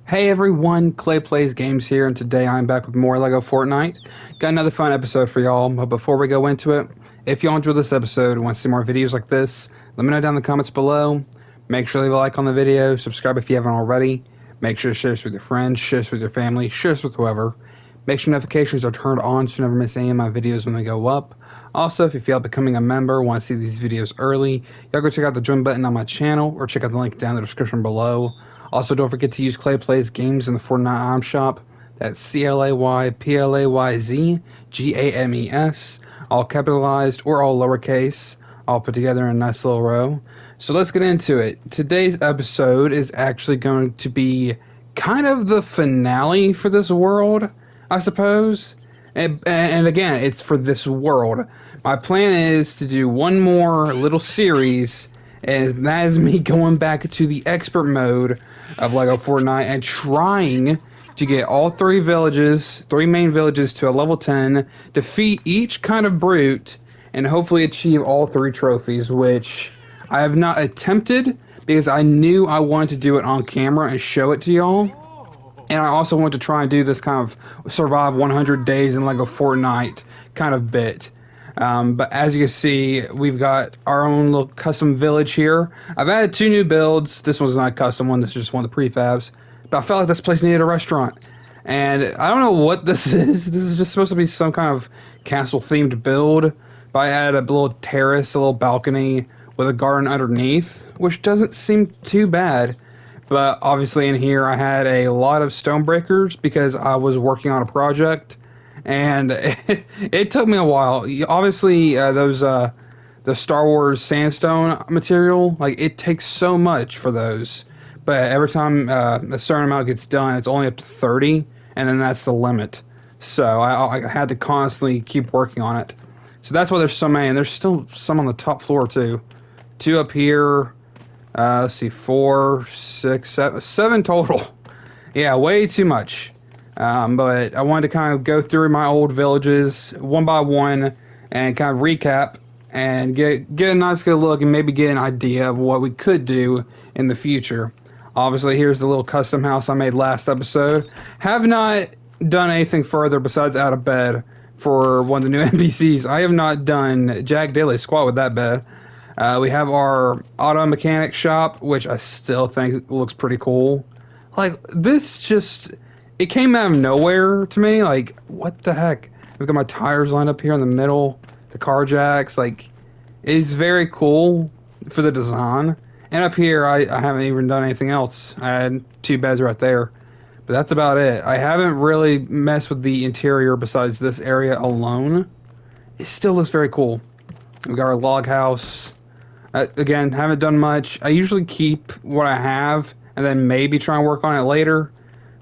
Hey everyone, Clay Plays Games here, and today I'm back with more LEGO Fortnite. Got another fun episode for y'all, but before we go into it, if y'all enjoyed this episode and want to see more videos like this, let me know down in the comments below. Make sure to leave a like on the video, subscribe if you haven't already. Make sure to share this with your friends, share this with your family, share this with whoever. Make sure notifications are turned on so you never miss any of my videos when they go up. Also, if you feel like becoming a member, want to see these videos early, y'all go check out the join button on my channel or check out the link down in the description below. Also, don't forget to use Clay Plays Games in the Fortnite item shop. That's ClayPlayzGames, all capitalized or all lowercase, all put together in a nice little row. So let's get into it. Today's episode is actually going to be kind of the finale for this world, I suppose. And again, it's for this world. My plan is to do one more little series, and that is me going back to the expert mode of LEGO Fortnite and trying to get all three main villages to a level 10, defeat each kind of brute, and hopefully achieve all three trophies, which I have not attempted because I knew I wanted to do it on camera and show it to y'all. And I also want to try and do this kind of survive 100 days in LEGO Fortnite kind of bit. But as you can see, we've got our own little custom village here. I've added two new builds. This one's not a custom one. This is just one of the prefabs. But I felt like this place needed a restaurant. And I don't know what this is. This is just supposed to be some kind of castle-themed build. But I added a little terrace, a little balcony with a garden underneath, which doesn't seem too bad. But obviously in here I had a lot of stone breakers because I was working on a project, and it took me a while. Obviously the Star Wars sandstone material, like, it takes so much for those. But every time a certain amount gets done, it's only up to 30, and then that's the limit. So I had to constantly keep working on it. So that's why there's so many, and there's still some on the top floor too. Two up here. Let's see, 4, 6, 7 total. Yeah, way too much. But I wanted to kind of go through my old villages one by one and kind of recap and get a nice good look and maybe get an idea of what we could do in the future. Obviously, here's the little custom house I made last episode. Have not done anything further besides out of bed for one of the new NPCs. I have not done Jack Daily squat with that bed. We have our auto mechanic shop, which I still think looks pretty cool. Like, this just, it came out of nowhere to me. Like, what the heck? I've got my tires lined up here in the middle, the car jacks. Like, it's very cool for the design. And up here, I haven't even done anything else. I had 2 beds right there. But that's about it. I haven't really messed with the interior besides this area alone. It still looks very cool. We've got our log house. Again, haven't done much. I usually keep what I have and then maybe try and work on it later.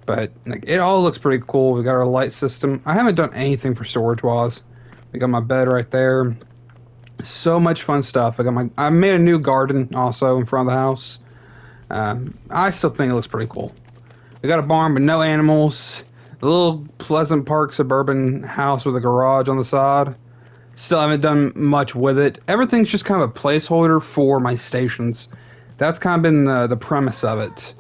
But like, it all looks pretty cool. We got our light system. I haven't done anything for storage-wise. We got my bed right there. So much fun stuff. I made a new garden also in front of the house. I still think it looks pretty cool. We got a barn with no animals. A little Pleasant Park suburban house with a garage on the side. Still haven't done much with it. Everything's just kind of a placeholder for my stations. That's kind of been the premise of it.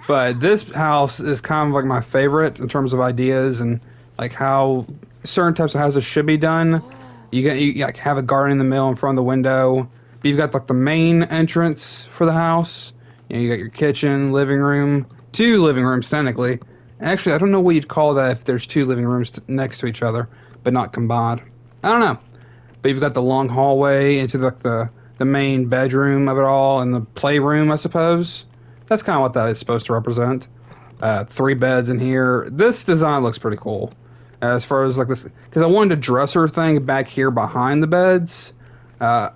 But this house is kind of like my favorite in terms of ideas and like how certain types of houses should be done. You like have a garden in the middle in front of the window. But you've got like the main entrance for the house. You got your kitchen, living room, 2 living rooms technically. Actually, I don't know what you'd call that if there's 2 living rooms next to each other, but not combined. I don't know. But you've got the long hallway into the main bedroom of it all, and the playroom, I suppose. That's kind of what that is supposed to represent. 3 beds in here. This design looks pretty cool. As far as like this, because I wanted a dresser thing back here behind the beds. I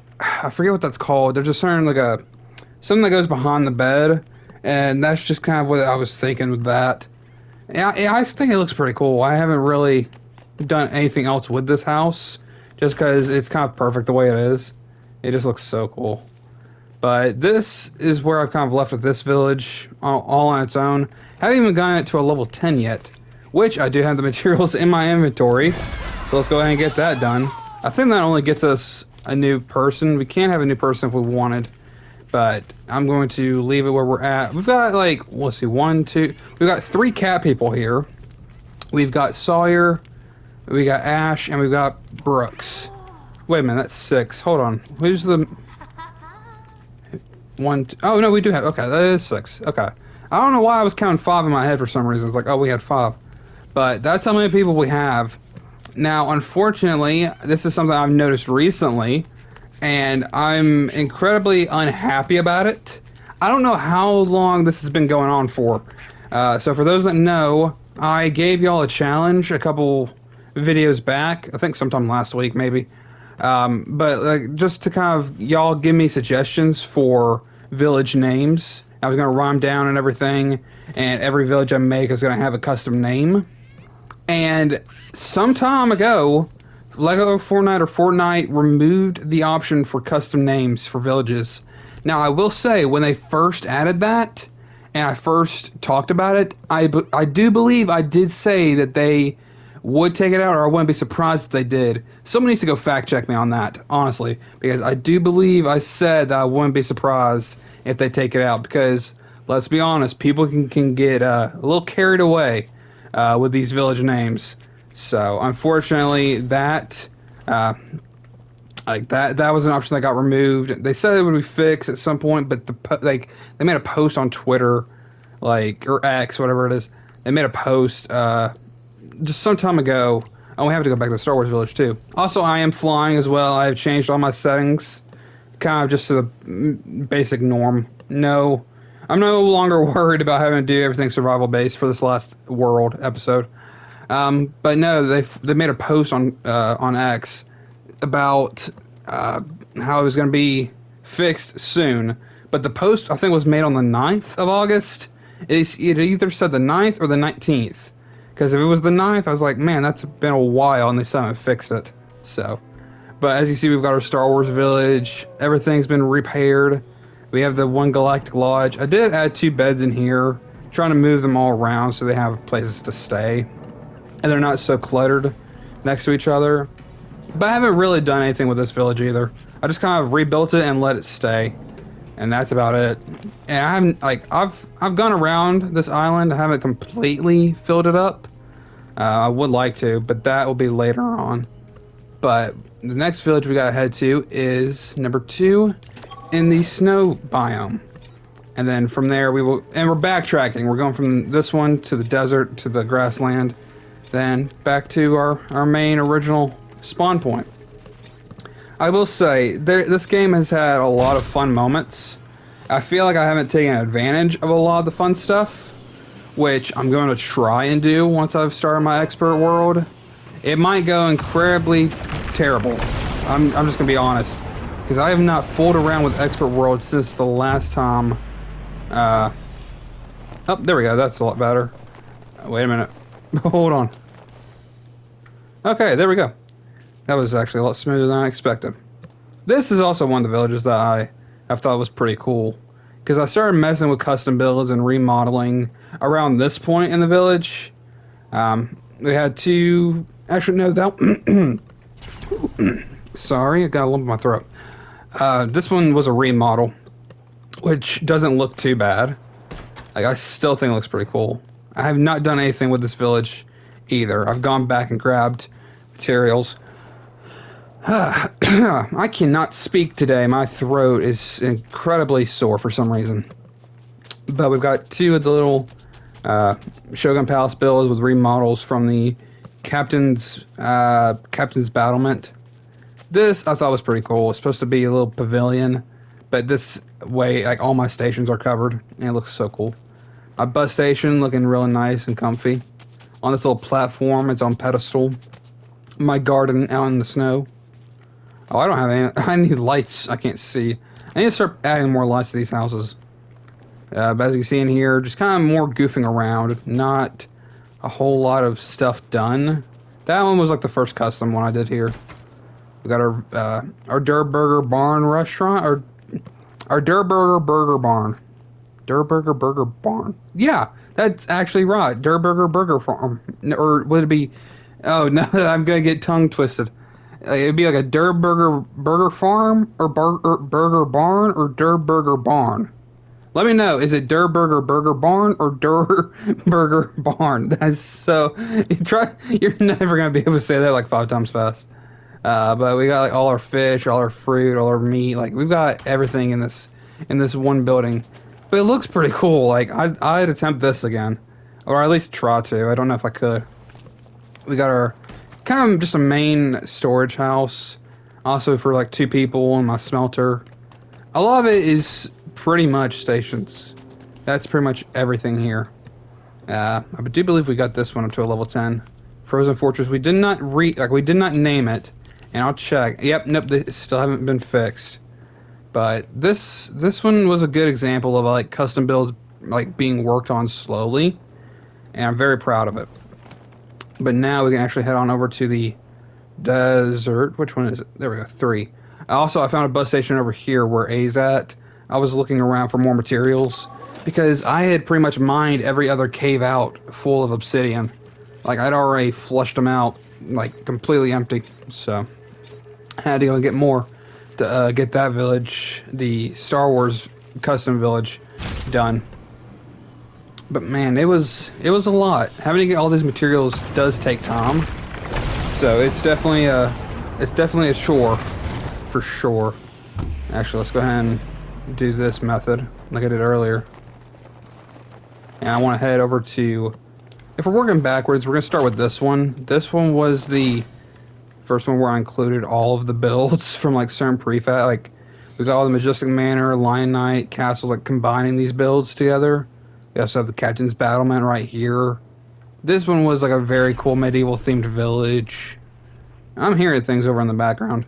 forget what that's called. There's a certain something that goes behind the bed, and that's just kind of what I was thinking with that. Yeah, I think it looks pretty cool. I haven't really done anything else with this house. Just because it's kind of perfect the way it is. It just looks so cool. But this is where I've kind of left with this village all on its own. Haven't even gotten it to a level 10 yet. Which I do have the materials in my inventory. So let's go ahead and get that done. I think that only gets us a new person. We can't have a new person if we wanted. But I'm going to leave it where we're at. We've got like, let's see, one, two. We've got 3 cat people here. We've got Sawyer, we got Ash, and we've got Brooks. Wait a minute, that's 6. Hold on. Who's the one? Oh no, we do have. Okay, that is 6. Okay. I don't know why I was counting 5 in my head for some reason. It's like, oh, we had 5. But that's how many people we have. Now, unfortunately, this is something I've noticed recently, and I'm incredibly unhappy about it. I don't know how long this has been going on for. So for those that know, I gave y'all a challenge a couple videos back. I think sometime last week, maybe. But like, just to kind of y'all give me suggestions for village names. I was going to rhyme down and everything, and every village I make is going to have a custom name. And some time ago, LEGOFortnite or Fortnite removed the option for custom names for villages. Now, I will say, when they first added that, and I first talked about it, I do believe I did say that they would take it out, or I wouldn't be surprised if they did. Someone needs to go fact check me on that, honestly, because I do believe I said that I wouldn't be surprised if they take it out, because let's be honest, people can get a little carried away with these village names. So unfortunately, that that was an option that got removed. They said it would be fixed at some point, but they made a post on Twitter, or X, whatever it is. They made a post just some time ago. Oh, we have to go back to the Star Wars Village too. Also, I am flying as well. I have changed all my settings, kind of just to the basic norm. No, I'm no longer worried about having to do everything survival based for this last world episode. But no, they made a post on X about how it was going to be fixed soon. But the post, I think, was made on the 9th of August. It either said the 9th or the 19th. Because if it was the 9th, I was like, man, that's been a while, and they still haven't fixed it. So, but as you see, we've got our Star Wars village. Everything's been repaired. We have the one Galactic Lodge. I did add 2 beds in here, trying to move them all around so they have places to stay. And they're not so cluttered next to each other. But I haven't really done anything with this village either. I just kind of rebuilt it and let it stay. And that's about it. And I haven't, I've gone around this island. I haven't completely filled it up. I would like to, but that will be later on. But the next village we gotta head to is number 2 in the snow biome. And then from there we will, and we're backtracking. We're going from this one to the desert to the grassland. Then back to our main original spawn point. I will say, this game has had a lot of fun moments. I feel like I haven't taken advantage of a lot of the fun stuff, which I'm going to try and do once I've started my expert world. It might go incredibly terrible. I'm just going to be honest, because I have not fooled around with expert world since the last time. Oh, there we go. That's a lot better. Wait a minute. Hold on. Okay, there we go. That was actually a lot smoother than I expected. This is also one of the villages that I thought was pretty cool, because I started messing with custom builds and remodeling around this point in the village. We had 2... Actually, no, that... Sorry, I got a lump in my throat. This one was a remodel, which doesn't look too bad. I still think it looks pretty cool. I have not done anything with this village either. I've gone back and grabbed materials. I cannot speak today. My throat is incredibly sore for some reason. But we've got 2 of the little Shogun Palace builds with remodels from the Captain's Battlement. This I thought was pretty cool. It's supposed to be a little pavilion, but this way, all my stations are covered, and it looks so cool. My bus station looking really nice and comfy. On this little platform, it's on pedestal. My garden out in the snow. Oh, I don't have any. I need lights. I can't see. I need to start adding more lights to these houses. But as you can see in here, just kind of more goofing around. Not a whole lot of stuff done. That one was like the first custom one I did here. We got our Der Burger Barn restaurant, or our Der Burger Burger Barn. Der Burger Burger Barn. Yeah, that's actually right. Der Burger Burger Farm. Or would it be... Oh, no, I'm going to get tongue twisted. It'd be like a Der Burger Farm or Burger Barn or Der Burger Barn. Let me know. Is it Der Burger Barn or Der Burger Barn? That's so. You're never gonna be able to say that like 5 times fast. But we got like all our fish, all our fruit, all our meat. Like we've got everything in this one building. But it looks pretty cool. Like I'd attempt this again, or at least try to. I don't know if I could. We got our kind of just a main storage house, also for like 2 people, and my smelter. A lot of it is pretty much stations. That's pretty much everything here. I do believe we got this one up to a level 10. Frozen Fortress. We did not we did not name it, and I'll check. Yep, nope, they still haven't been fixed. But this one was a good example of like custom builds like being worked on slowly, and I'm very proud of it. But now we can actually head on over to the desert. Which one is it? There we go, 3. Also, I found a bus station over here where A's at. I was looking around for more materials because I had pretty much mined every other cave out full of obsidian. Like, I'd already flushed them out, like, completely empty. So, I had to go and get more to get that village, the Star Wars custom village, done. But man, it was a lot. Having to get all these materials does take time. So it's definitely a chore, for sure. Actually, let's go ahead and do this method like I did earlier. And I want to head over to, if we're working backwards, we're going to start with this one. This one was the first one where I included all of the builds from like certain prefab. Like we got all the Majestic Manor, Lion Knight, Castle, like combining these builds together. We also have the Captain's Battlement right here. This one was like a very cool medieval themed village. I'm hearing things over in the background.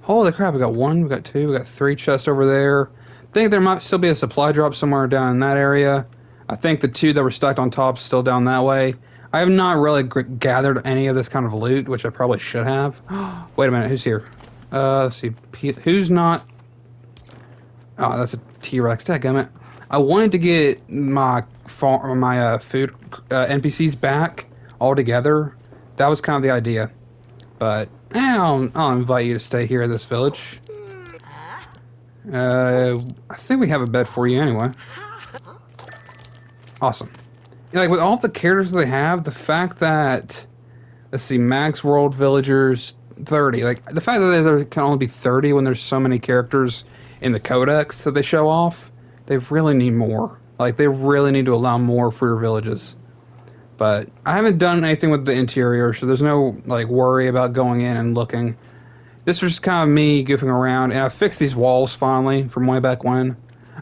Holy crap, we got 1, we got 2, we got 3 chests over there. I think there might still be a supply drop somewhere down in that area. I think the 2 that were stacked on top still down that way. I have not really gathered any of this kind of loot, which I probably should have. Wait a minute, who's here? Let's see, who's not... Oh, that's a T-Rex, dadgummit. I wanted to get my food NPCs back all together. That was kind of the idea. But I'll invite you to stay here in this village. I think we have a bed for you anyway. Awesome. Like with all the characters they have, the fact that, let's see, Max World Villagers 30. Like the fact that there can only be 30 when there's so many characters in the codex that they show off, they really need more. Like they really need to allow more for your villages. But I haven't done anything with the interior, so there's no like worry about going in and looking. This was just kind of me goofing around, and I fixed these walls finally from way back when.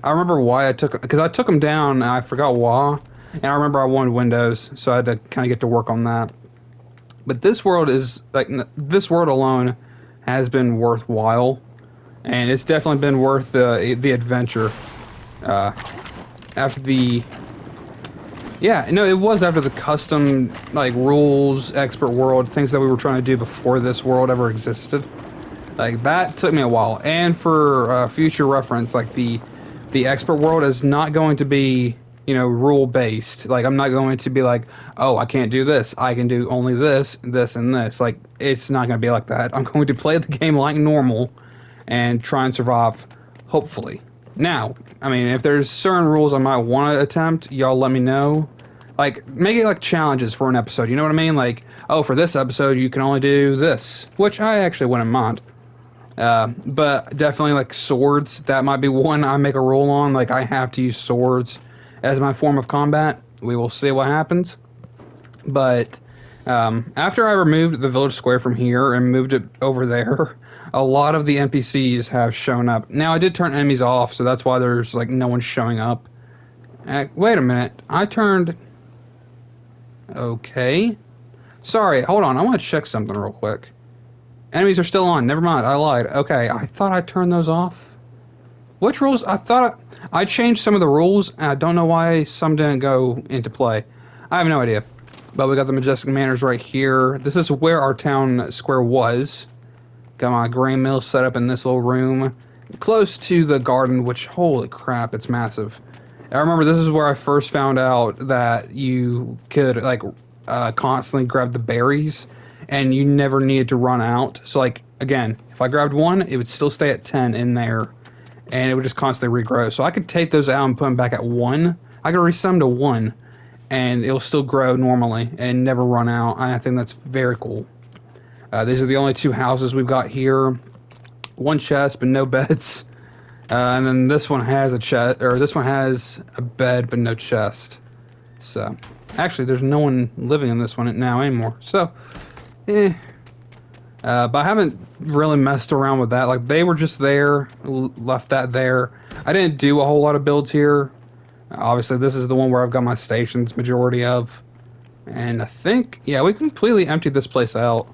I remember why I took, because I took them down and I forgot why, and I remember I wanted windows, so I had to kind of get to work on that. But this world is like, this world alone has been worthwhile, and it's definitely been worth the adventure. After the, yeah, no, it was after the custom like rules expert world things that we were trying to do before this world ever existed. Like that took me a while, and for future reference, like the expert world is not going to be, you know, rule based. Like I'm not going to be like, oh, I can't do this. I can do only this, this, and this. Like it's not going to be like that. I'm going to play the game like normal, and try and survive, hopefully. Now, I mean, if there's certain rules I might want to attempt, y'all let me know. Like, make it like challenges for an episode, you know what I mean? Like, oh, for this episode, you can only do this, which I actually wouldn't mind. But definitely, like, swords, that might be one I make a rule on. Like, I have to use swords as my form of combat. We will see what happens. But after I removed the village square from here and moved it over there, a lot of the NPCs have shown up. Now, I did turn enemies off, so that's why there's, like, no one showing up. Wait a minute. I turned... Okay. Sorry, hold on. I want to check something real quick. Enemies are still on. Never mind. I lied. Okay, I thought I turned those off. Which rules? I thought I changed some of the rules, and I don't know why some didn't go into play. I have no idea. But we got the Majestic Manors right here. This is where our town square was. Got my grain mill set up in this little room. Close to the garden, which, holy crap, it's massive. I remember this is where I first found out that you could, like, constantly grab the berries, and you never needed to run out. So, like, Again, if I grabbed one, it would still stay at 10 in there, and it would just constantly regrow. So I could take those out and put them back at 1. I could reset them to 1, and it'll still grow normally and never run out. I think that's very cool. These are the only 2 houses we've got here. 1 chest, but no beds. And then this one has a chest, or this one has a bed, but no chest. So, actually, there's no one living in this one now anymore. So, but I haven't really messed around with that. Like, they were just there, left that there. I didn't do a whole lot of builds here. Obviously, this is the one where I've got my stations, majority of. And I think, yeah, we completely emptied this place out.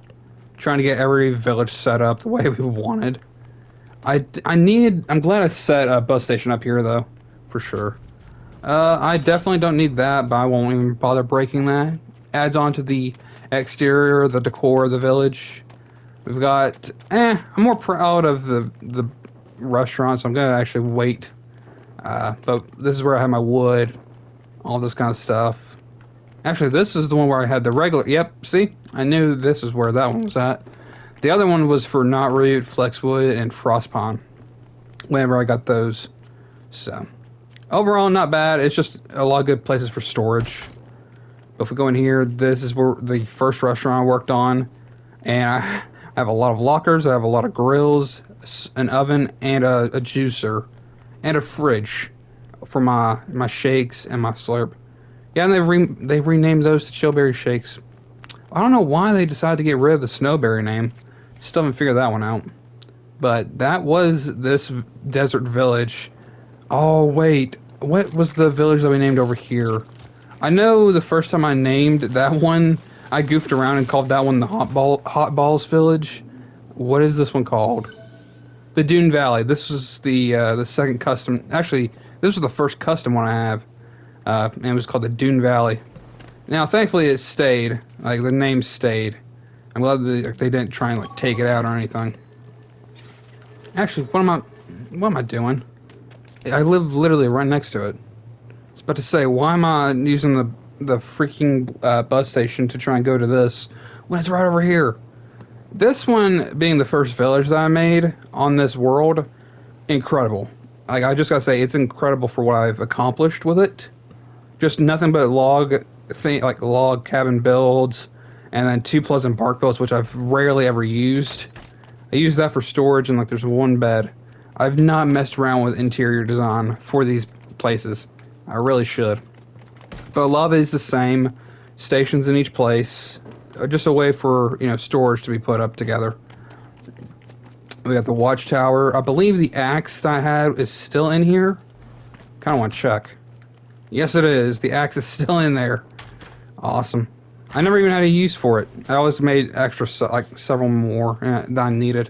Trying to get every village set up the way we wanted. I'm glad I set a bus station up here, though, for sure. I definitely don't need that, but I won't even bother breaking that. Adds on to the exterior, the decor of the village. We've got, I'm more proud of the restaurant, so I'm gonna actually wait. But this is where I have my wood, all this kind of stuff. Actually, this is the one where I had the regular, yep, see? I knew this is where that one was at. The other one was for knotroot, flexwood, and frostpine. Whenever I got those. So, overall, not bad. It's just a lot of good places for storage. But if we go in here, this is where the first restaurant I worked on. And I have a lot of lockers, I have a lot of grills, an oven, and a juicer. And a fridge for my shakes and my slurp. Yeah, and they renamed those to Chillberry Shakes. I don't know why they decided to get rid of the Snowberry name. Still haven't figured that one out. But that was this desert village. Oh, wait. What was the village that we named over here? I know the first time I named that one, I goofed around and called that one the Hot Balls Village. What is this one called? The Dune Valley. This was the second custom. Actually, this was the first custom one I have. And it was called the Dune Valley. Now, thankfully, it stayed. Like, the name stayed. I'm glad they didn't try and, like, take it out or anything. Actually, what am I doing? I live literally right next to it. I was about to say, why am I using the freaking bus station to try and go to this when it's right over here? This one being the first village that I made on this world, incredible. Like, I just gotta say, it's incredible for what I've accomplished with it. Just nothing but log cabin builds, and then 2 pleasant bark builds, which I've rarely ever used. I use that for storage, and like there's 1 bed. I've not messed around with interior design for these places. I really should. But a lot of it is the same. Stations in each place. Just a way for, storage to be put up together. We got the watchtower. I believe the axe that I had is still in here. Kind of want to check. Yes, it is. The axe is still in there. Awesome. I never even had a use for it. I always made extra, like several more that I needed.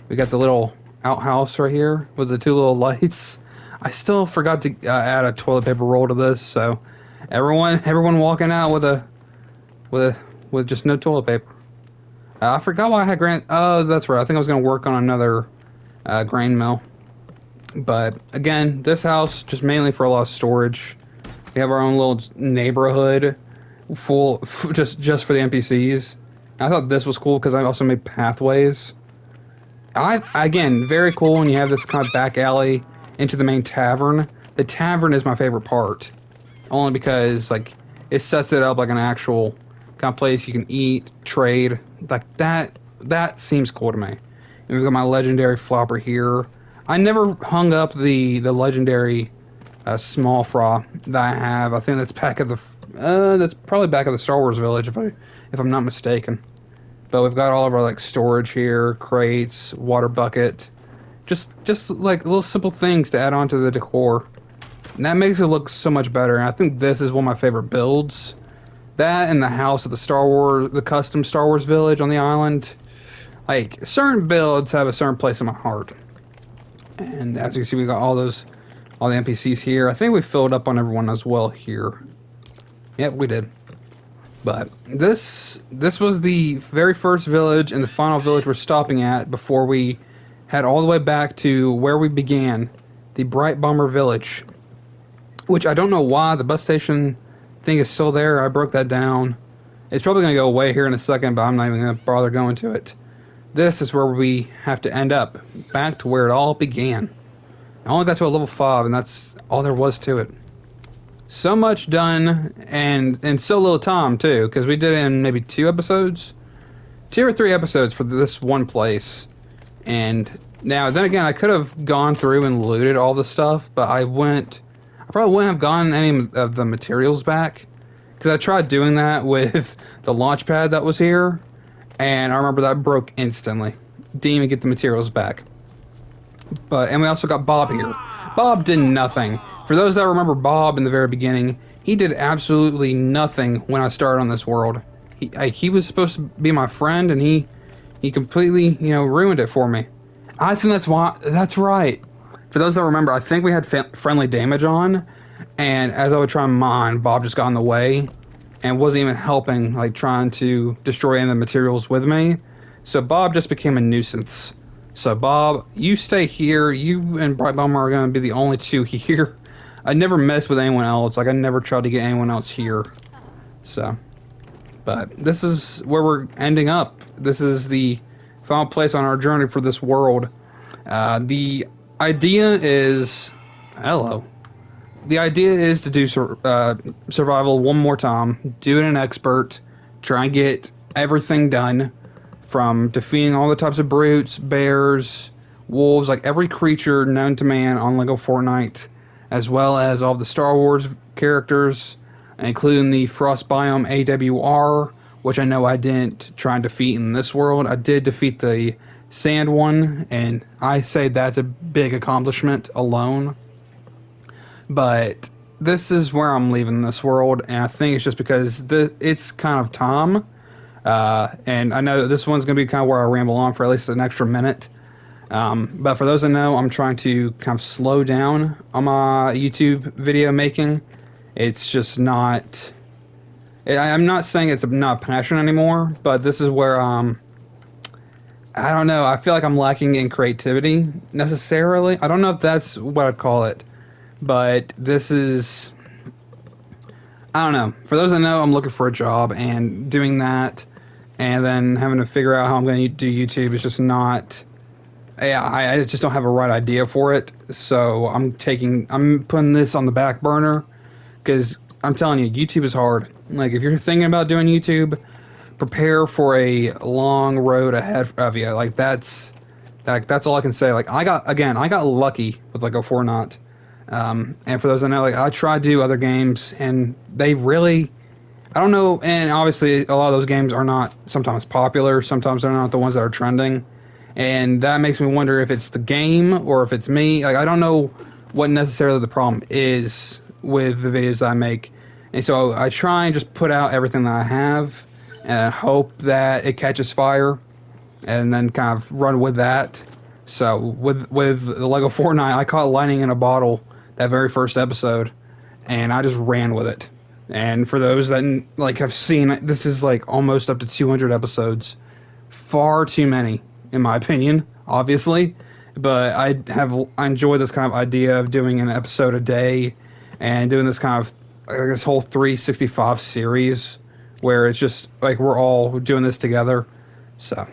We got the little outhouse right here with the 2 little lights. I still forgot to add a toilet paper roll to this, so everyone walking out with just no toilet paper. I forgot why I had grain. Oh, that's right. I think I was going to work on another grain mill. But again, this house just mainly for a lot of storage. We have our own little neighborhood full just for the NPCs. I thought this was cool because I also made pathways. Again, very cool when you have this kind of back alley into the main tavern. The tavern is my favorite part, only because like it sets it up like an actual kind of place you can eat, trade, like that. That seems cool to me. And we've got my legendary flopper here. I never hung up the legendary small fry that I have. I think that's that's probably back at the Star Wars Village if I'm not mistaken. But we've got all of our like storage here, crates, water bucket, just like little simple things to add on to the decor. And that makes it look so much better. And I think this is one of my favorite builds. That and the house at the custom Star Wars Village on the island. Like certain builds have a certain place in my heart. And as you can see, we got all the NPCs here. I think we filled up on everyone as well here. Yep, we did. But this was the very first village and the final village we're stopping at before we head all the way back to where we began, the Bright Bomber Village. Which I don't know why the bus station thing is still there. I broke that down. It's probably going to go away here in a second, but I'm not even going to bother going to it. this is where we have to end up, back to where it all began. I only got to a level 5, and that's all there was to it. So much done, and in so little time, too, because we did it in maybe 2 episodes? 2 or 3 episodes for this one place. And now, then again, I could have gone through and looted all the stuff, but I probably wouldn't have gotten any of the materials back, because I tried doing that with the launch pad that was here, and I remember that broke instantly. Didn't even get the materials back. And we also got Bob here. Bob did nothing. For those that remember Bob in the very beginning, he did absolutely nothing when I started on this world. He was supposed to be my friend, and he completely, ruined it for me. I think that's right. For those that remember, I think we had friendly damage on, and as I would try and mine, Bob just got in the way and wasn't even helping, like trying to destroy any of the materials with me. So Bob just became a nuisance. So Bob, you stay here. You and Bright Bomber are going to be the only 2 here. I never messed with anyone else. Like, I never tried to get anyone else here. So, but this is where we're ending up. This is the final place on our journey for this world. The idea is... Hello. The idea is to do survival one more time. Do it in expert. Try and get everything done. From defeating all the types of brutes, bears, wolves, like every creature known to man on LEGO Fortnite, as well as all the Star Wars characters, including the Frost Biome AWR, which I know I didn't try and defeat in this world. I did defeat the sand one, and I say that's a big accomplishment alone. But this is where I'm leaving this world, and I think it's just because it's kind of time. And I know that this one's going to be kind of where I ramble on for at least an extra minute. But for those that know, I'm trying to kind of slow down on my YouTube video making. It's just not... I'm not saying it's not passion anymore, but this is where, I don't know, I feel like I'm lacking in creativity, necessarily. I don't know if that's what I'd call it, but this is... I don't know. For those that know, I'm looking for a job, and doing that... and then having to figure out how I'm going to do YouTube is just not... I just don't have a right idea for it. So I'm putting this on the back burner, because I'm telling you, YouTube is hard. Like, if you're thinking about doing YouTube, prepare for a long road ahead of you. Like, that's all I can say. Like, I got lucky with LEGOFortnite. And for those that know, like, I tried to do other games, and they really... I don't know, and obviously a lot of those games are not sometimes popular, sometimes they're not the ones that are trending, and that makes me wonder if it's the game or if it's me. Like, I don't know what necessarily the problem is with the videos that I make, and so I try and just put out everything that I have, and hope that it catches fire, and then kind of run with that. So with the LEGO Fortnite, I caught lightning in a bottle that very first episode, and I just ran with it. And for those that like have seen, this is like almost up to 200 episodes. Far too many, in my opinion, obviously. But I enjoy this kind of idea of doing an episode a day and doing this kind of this whole 365 series where it's just like we're all doing this together. So,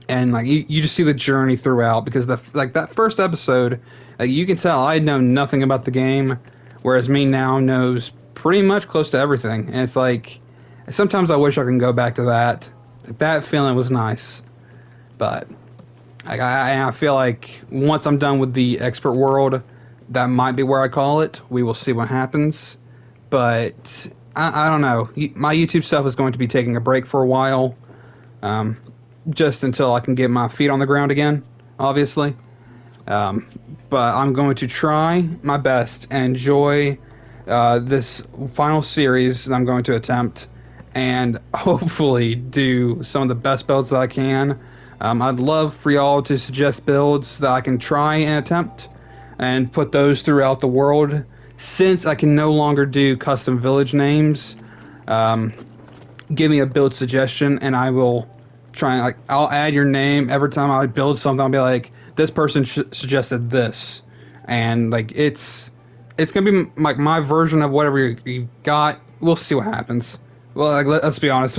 and like you just see the journey throughout, because that first episode, you can tell I know nothing about the game, whereas me now knows pretty much close to everything. And it's like, sometimes I wish I can go back to that. That feeling was nice. But I feel like once I'm done with the expert world, that might be where I call it. We will see what happens. But I don't know. My YouTube stuff is going to be taking a break for a while. Just until I can get my feet on the ground again, obviously. But I'm going to try my best and enjoy this final series that I'm going to attempt, and hopefully do some of the best builds that I can. I'd love for y'all to suggest builds that I can try and attempt, and put those throughout the world. Since I can no longer do custom village names, give me a build suggestion, and I will try and, like, I'll add your name every time I build something. I'll be like, this person suggested this, and like it's gonna be like my version of whatever you got. We'll see what happens. Well, like, let's be honest.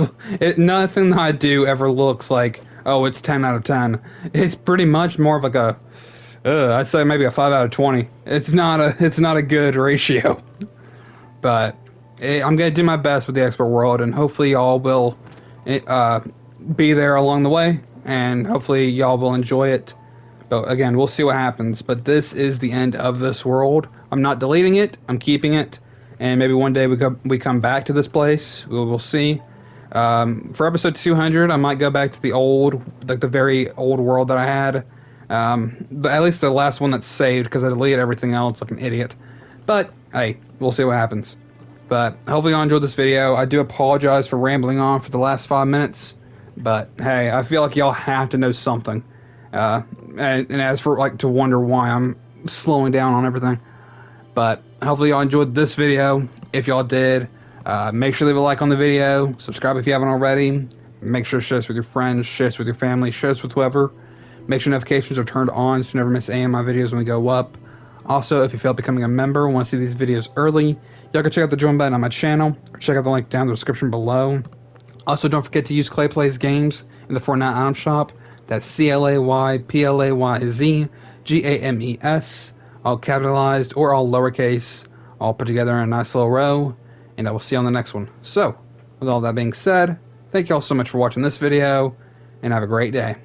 Nothing that I do ever looks like oh, it's 10 out of 10. It's pretty much more of like a, I'd say maybe a 5 out of 20. It's not a good ratio. But I'm gonna do my best with the expert world, and hopefully y'all will uh, be there along the way, and hopefully y'all will enjoy it. But again, we'll see what happens. But this is the end of this world. I'm not deleting it. I'm keeping it, and maybe one day we come back to this place. We'll see. For episode 200, I might go back to the old, like the very old world that I had. At least the last one that's saved, because I deleted everything else like an idiot. But hey, we'll see what happens. But hopefully y'all enjoyed this video. I do apologize for rambling on for the last 5 minutes. But hey, I feel like y'all have to know something. And as for like to wonder why I'm slowing down on everything. But hopefully y'all enjoyed this video. If y'all did, make sure to leave a like on the video. Subscribe if you haven't already. Make sure to share this with your friends, share this with your family, share this with whoever. Make sure notifications are turned on so you never miss any of my videos when we go up. Also, if you feel like becoming a member and want to see these videos early, y'all can check out the join button on my channel, or check out the link down in the description below. Also, don't forget to use Clay Plays Games in the Fortnite item shop. That's ClayPlaysGames, all capitalized or all lowercase, all put together in a nice little row, and I will see you on the next one. So, with all that being said, thank you all so much for watching this video, and have a great day.